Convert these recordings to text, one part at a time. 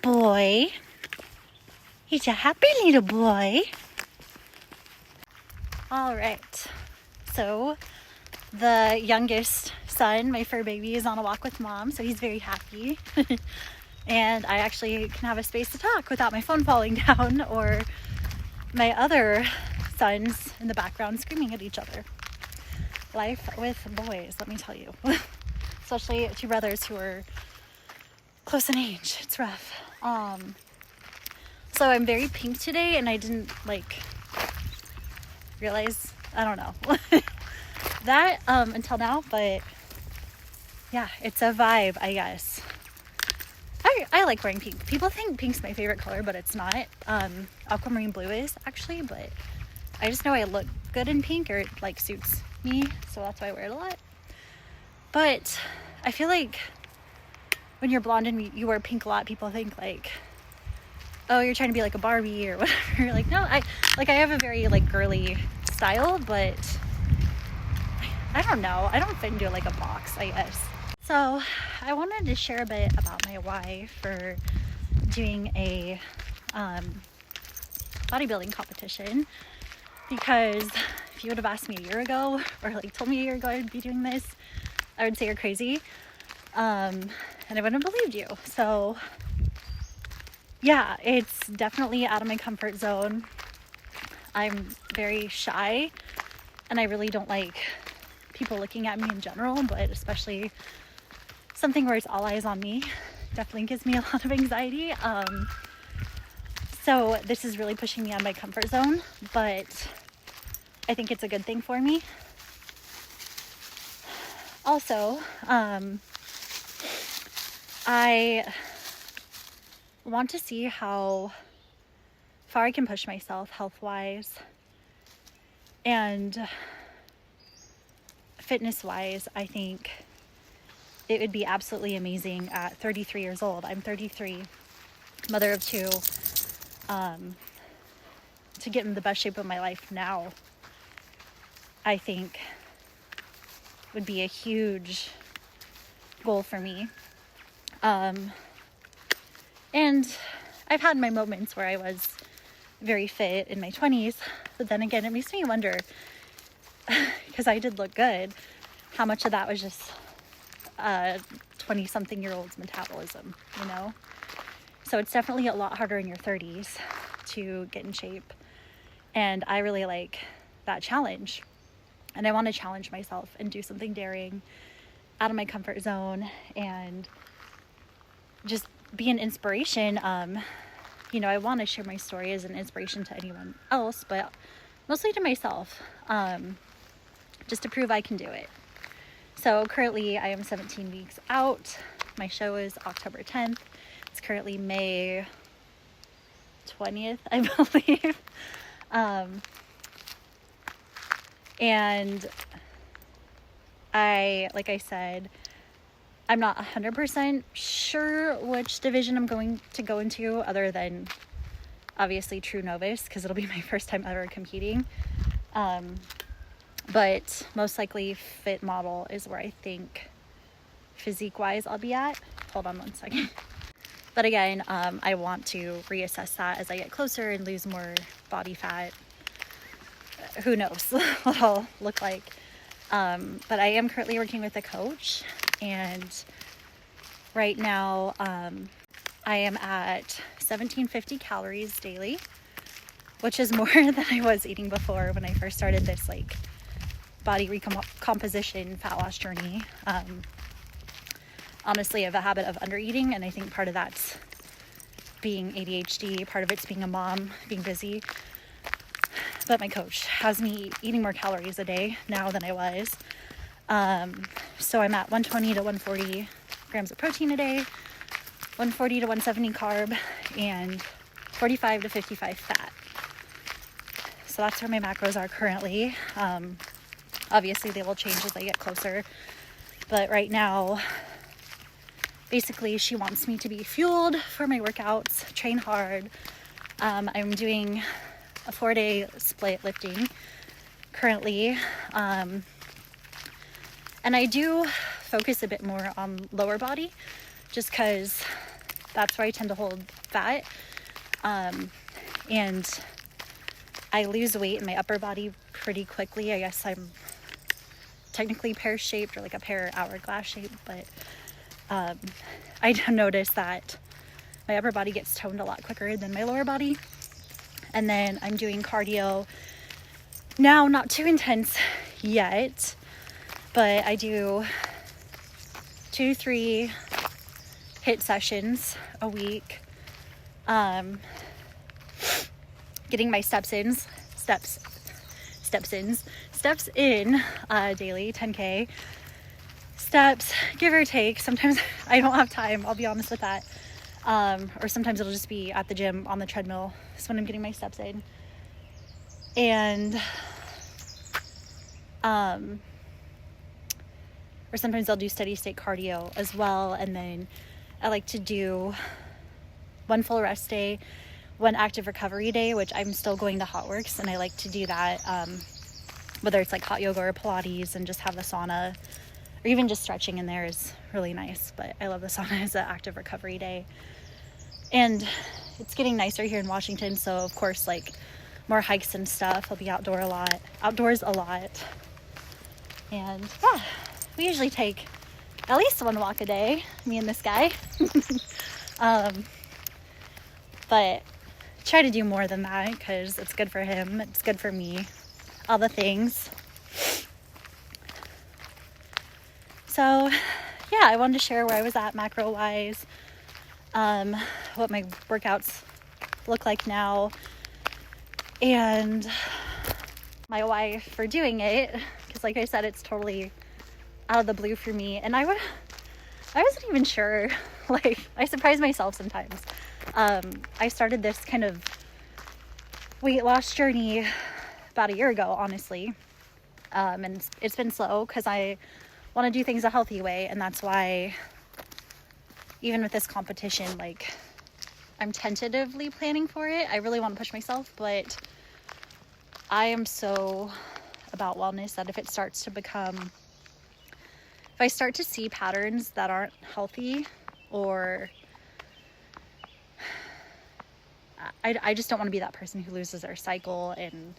boy. He's a happy little boy. All right. So the youngest son, my fur baby, is on a walk with mom, so he's very happy. And I actually can have a space to talk without my phone falling down or my other sons in the background screaming at each other. Life with boys, let me tell you. Especially two brothers who are close in age. It's rough. So I'm very pink today, and I didn't realize, I don't know that until now, but yeah, it's a vibe, I guess. I like wearing pink. People think pink's my favorite color, but it's not. Aquamarine blue is actually, but I just know I look good in pink, or it suits me, so that's why I wear it a lot. But I feel like when you're blonde and you wear pink a lot, people think oh, you're trying to be like a Barbie or whatever. No, I have a very girly style, but I don't know. I don't fit into a box, I guess. So I wanted to share a bit about my why for doing a bodybuilding competition, because if you would have asked me a year ago, or told me a year ago I'd be doing this, I would say you're crazy, and I wouldn't have believed you. So yeah, it's definitely out of my comfort zone. I'm very shy, and I really don't like people looking at me in general, but especially something where it's all eyes on me definitely gives me a lot of anxiety. So this is really pushing me out of my comfort zone, but I think it's a good thing for me. Also, I want to see how far I can push myself health-wise and fitness-wise. I think it would be absolutely amazing at 33 years old. I'm 33, mother of two, to get in the best shape of my life now, I think would be a huge goal for me. And I've had my moments where I was very fit in my 20s, but then again, it makes me wonder, because I did look good, how much of that was just 20-something-year-old's metabolism, So it's definitely a lot harder in your 30s to get in shape, and I really like that challenge, and I want to challenge myself and do something daring out of my comfort zone and just be an inspiration. I want to share my story as an inspiration to anyone else, but mostly to myself, just to prove I can do it. So currently I am 17 weeks out. My show is October 10th. It's currently May 20th, I believe. And like I said, I'm not 100% sure which division I'm going to go into, other than obviously true novice, because it'll be my first time ever competing. But most likely fit model is where I think physique-wise I'll be at. Hold on one second. But again, I want to reassess that as I get closer and lose more body fat. Who knows what I'll look like. But I am currently working with a coach, and right now I am at 1750 calories daily, which is more than I was eating before when I first started this body recomposition fat loss journey. Honestly, I have a habit of under eating, and I think part of that's being ADHD, part of it's being a mom, being busy. But my coach has me eating more calories a day now than I was. So I'm at 120 to 140 grams of protein a day, 140 to 170 carb, and 45 to 55 fat. So that's where my macros are currently. Obviously they will change as I get closer, but right now, basically she wants me to be fueled for my workouts, train hard. I'm doing a 4-day split lifting currently, and I do focus a bit more on lower body, just because that's where I tend to hold fat. And I lose weight in my upper body pretty quickly. I guess I'm technically pear-shaped or like a pear hourglass shape, but I notice that my upper body gets toned a lot quicker than my lower body. And then I'm doing cardio now, not too intense yet, but I do 2-3 HIIT sessions a week. Getting my steps in daily, 10K steps, give or take. Sometimes I don't have time, I'll be honest with that. Or sometimes it'll just be at the gym on the treadmill. That's when I'm getting my steps in. And, or sometimes I'll do steady state cardio as well. And then I like to do 1 full rest day, 1 active recovery day, which I'm still going to HotWorks, and I like to do that, whether it's like hot yoga or Pilates, and just have the sauna, or even just stretching in there is really nice. But I love the sauna as an active recovery day. And it's getting nicer here in Washington, so of course, like, more hikes and stuff. I'll be outdoors a lot. And yeah, we usually take at least 1 walk a day, me and this guy. But try to do more than that because it's good for him, it's good for me, all the things. So yeah, I wanted to share where I was at macro wise, what my workouts look like now, and my why for doing it, because like I said, it's totally out of the blue for me. And I wasn't even sure, like, I surprise myself sometimes. I started this kind of weight loss journey about a year ago, honestly. And it's been slow because I want to do things a healthy way. And that's why even with this competition, like, I'm tentatively planning for it. I really want to push myself, but I am so about wellness that if I start to see patterns that aren't healthy, or I just don't want to be that person who loses their cycle and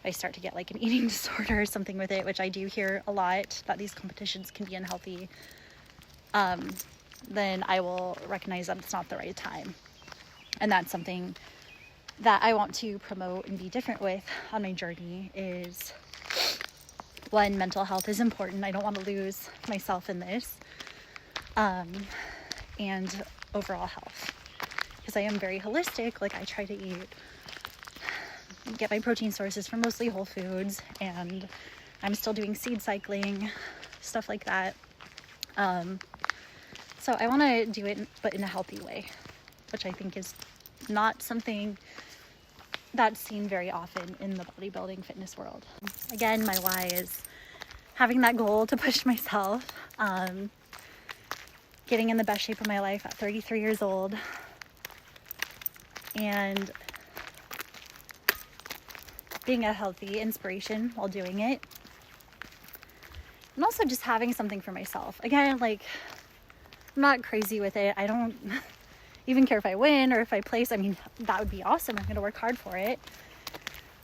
I start to get like an eating disorder or something with it, which I do hear a lot, that these competitions can be unhealthy. Then I will recognize that it's not the right time. And that's something that I want to promote and be different with on my journey is, one, mental health is important. I don't want to lose myself in this. And overall health. Because I am very holistic. Like, I try to get my protein sources from mostly whole foods, and I'm still doing seed cycling, stuff like that. So I want to do it, but in a healthy way, which I think is not something that's seen very often in the bodybuilding fitness world. Again, my why is having that goal to push myself, getting in the best shape of my life at 33 years old, and being a healthy inspiration while doing it, and also just having something for myself. Again, like, I'm not crazy with it. I don't even care if I win or if I place. I mean, that would be awesome. I'm going to work hard for it.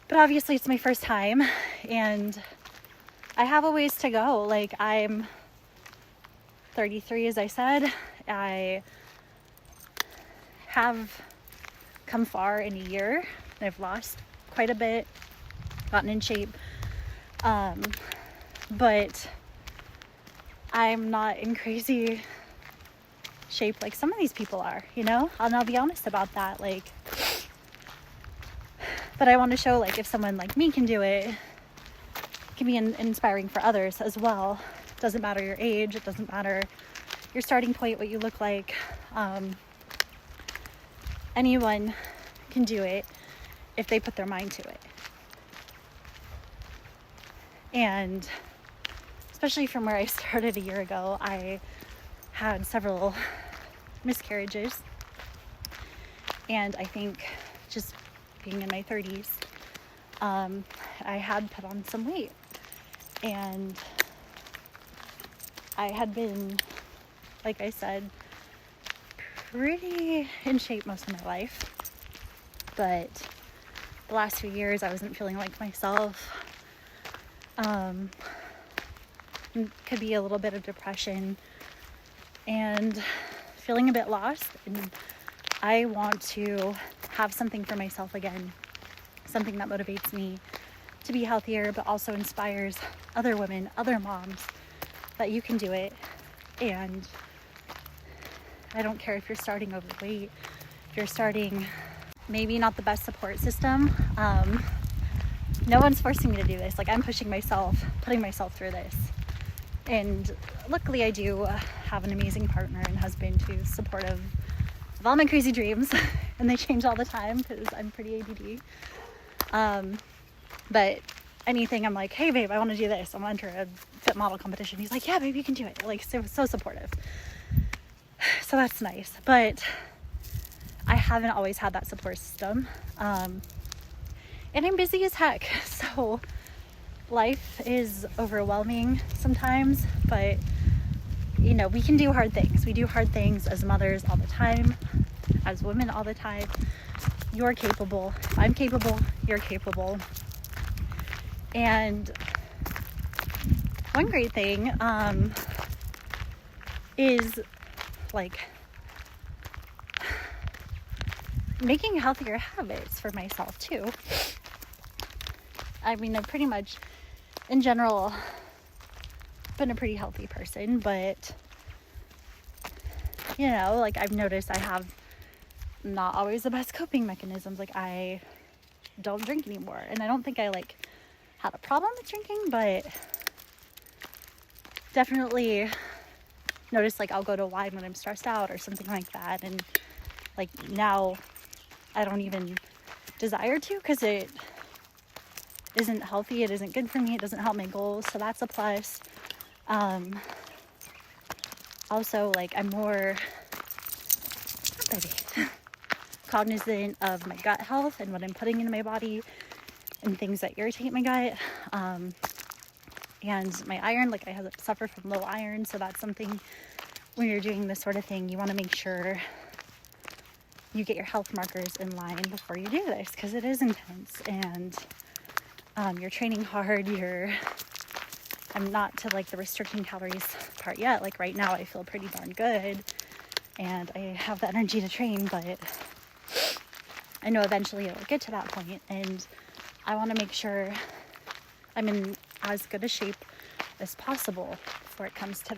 But obviously it's my first time and I have a ways to go. Like, I'm 33, as I said. I have come far in a year. I've lost quite a bit, gotten in shape. But I'm not in crazy shape like some of these people are, you know? And I'll be honest about that. Like, but I want to show, like, if someone like me can do it, it can be inspiring for others as well. It doesn't matter your age. It doesn't matter your starting point, what you look like. Anyone can do it if they put their mind to it. And especially from where I started a year ago, I had several miscarriages. And I think just being in my 30s, I had put on some weight. And I had been, like I said, pretty in shape most of my life, but the last few years I wasn't feeling like myself. Could be a little bit of depression and feeling a bit lost, and I want to have something for myself again, something that motivates me to be healthier, but also inspires other women, other moms, that you can do it. And I don't care if you're starting overweight, if you're starting maybe not the best support system. No one's forcing me to do this. Like, I'm pushing myself, putting myself through this. And luckily I do have an amazing partner and husband who's supportive of all my crazy dreams, and they change all the time because I'm pretty ADD. But anything, I'm like, hey babe, I want to do this. I want to enter a fit model competition. He's like, yeah babe, you can do it. Like, so supportive. So that's nice. But I haven't always had that support system. And I'm busy as heck. So life is overwhelming sometimes, but you know, we can do hard things. We do hard things as mothers all the time, as women all the time. You're capable. If I'm capable, you're capable. And one great thing is like making healthier habits for myself too. I mean, I've pretty much, in general, been a pretty healthy person, but you know, like, I've noticed I have not always the best coping mechanisms. Like, I don't drink anymore, and I don't think I like had a problem with drinking, but definitely notice, like, I'll go to wine when I'm stressed out or something like that, and like now I don't even desire to, because it isn't healthy, it isn't good for me, it doesn't help my goals, so that's a plus. Also, like, I'm more cognizant of my gut health and what I'm putting into my body and things that irritate my gut. And my iron, like, I suffer from low iron, so that's something, when you're doing this sort of thing, you want to make sure you get your health markers in line before you do this, because it is intense, and you're training hard. I'm not to like the restricting calories part yet. Like, right now I feel pretty darn good and I have the energy to train, but I know eventually it'll get to that point, and I want to make sure I'm in as good a shape as possible before it comes to